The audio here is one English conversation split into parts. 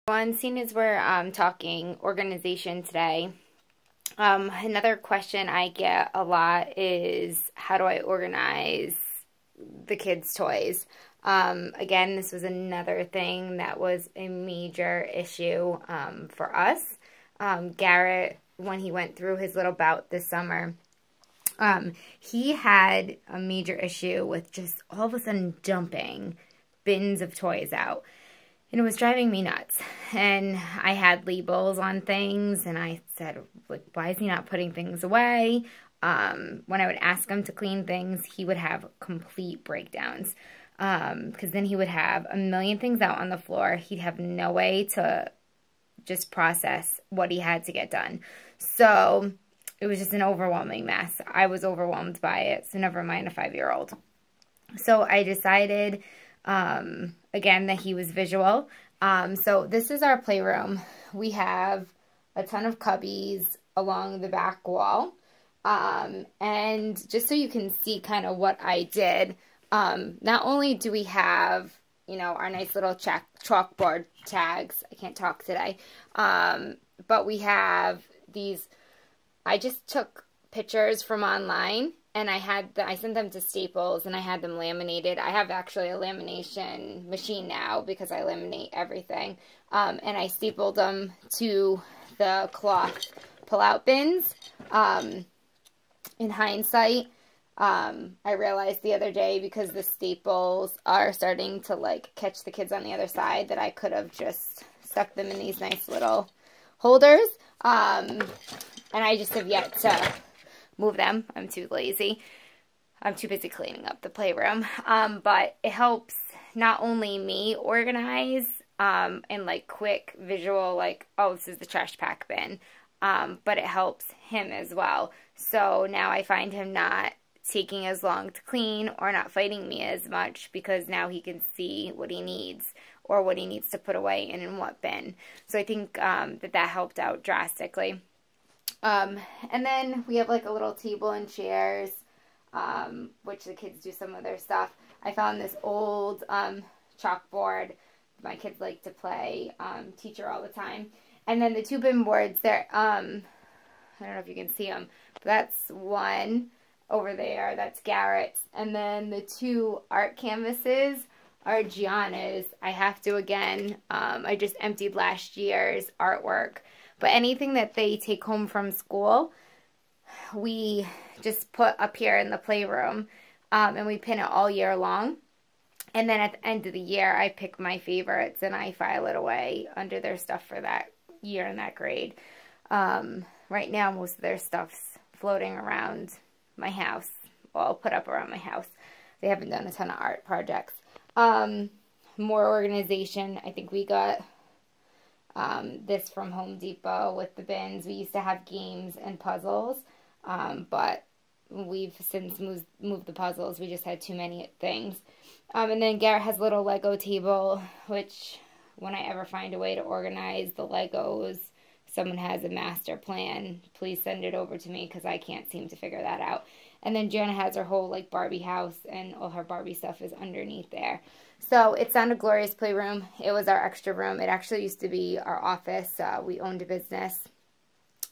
Seeing as we're talking organization today, another question I get a lot is how do I organize the kids' toys? Again, this was another thing that was a major issue for us. Garrett, when he went through his little bout this summer, he had a major issue with just all of a sudden dumping bins of toys out. And it was driving me nuts. And I had labels on things, and I said, like, why is he not putting things away? When I would ask him to clean things, he would have complete breakdowns. Because then he would have a million things out on the floor. He'd have no way to just process what he had to get done. So it was just an overwhelming mess. I was overwhelmed by it, so never mind a 5-year-old. So I decided, again, that he was visual. So this is our playroom. We have a ton of cubbies along the back wall. And just so you can see kind of what I did, not only do we have, you know, our nice little chalkboard tags. I can't talk today. But we have these, I just took pictures from online, and I sent them to Staples, and I had them laminated. I have actually a lamination machine now because I laminate everything. And I stapled them to the cloth pull-out bins. In hindsight, I realized the other day, because the staples are starting to like catch the kids on the other side, that I could have just stuck them in these nice little holders. And I just have yet to move them. I'm too lazy. I'm too busy cleaning up the playroom. But it helps not only me organize and like quick visual, like, oh, this is the trash pack bin. But it helps him as well. So now I find him not taking as long to clean or not fighting me as much, because now he can see what he needs or what he needs to put away and in what bin. So I think that helped out drastically. And then we have like a little table and chairs, which the kids do some of their stuff. I found this old chalkboard. My kids like to play teacher all the time. And then the 2 bin boards there, I don't know if you can see them, but that's one over there. That's Garrett's. And then the 2 art canvases are Gianna's. I have to, again, I just emptied last year's artwork. But anything that they take home from school, we just put up here in the playroom, and we pin it all year long. And then at the end of the year, I pick my favorites and I file it away under their stuff for that year in that grade. Right now, most of their stuff's floating around my house, all put up around my house. They haven't done a ton of art projects. More organization. I think we got this from Home Depot with the bins. We used to have games and puzzles, but we've since moved the puzzles. We just had too many things. And then Garrett has a little Lego table, which when I ever find a way to organize the Legos, someone has a master plan, please send it over to me, because I can't seem to figure that out. And then Gianna has her whole like Barbie house, and all her Barbie stuff is underneath there. So it's not a glorious playroom. It was our extra room. It actually used to be our office. We owned a business,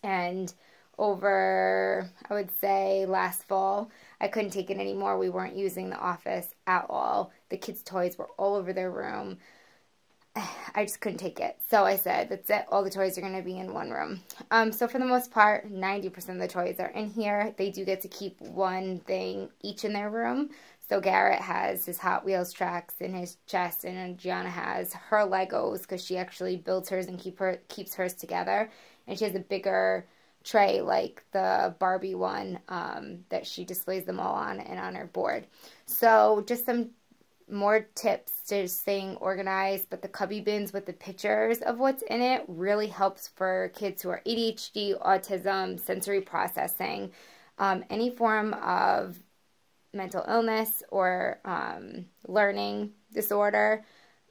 and over, I would say, last fall, I couldn't take it anymore. We weren't using the office at all. The kids' toys were all over their room. I just couldn't take it. So I said, that's it. All the toys are going to be in one room. So for the most part, 90% of the toys are in here. They do get to keep one thing each in their room. So Garrett has his Hot Wheels tracks in his chest, and Gianna has her Legos, because she actually builds hers and keeps hers together. And she has a bigger tray like the Barbie one that she displays them all on and on her board. So just some more tips to staying organized, but the cubby bins with the pictures of what's in it really helps for kids who are ADHD, autism, sensory processing, any form of mental illness or learning disorder,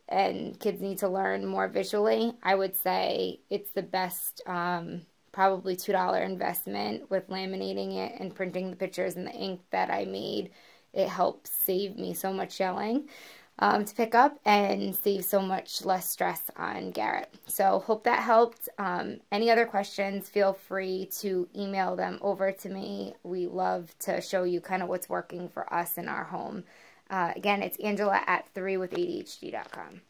and kids need to learn more visually. I would say it's the best probably $2 investment with laminating it and printing the pictures and the ink that I made. It helps save me so much yelling. to pick up and save so much less stress on Garrett. So hope that helped. Any other questions, feel free to email them over to me. We love to show you kind of what's working for us in our home. Again, it's Angela at 3withadhd.com.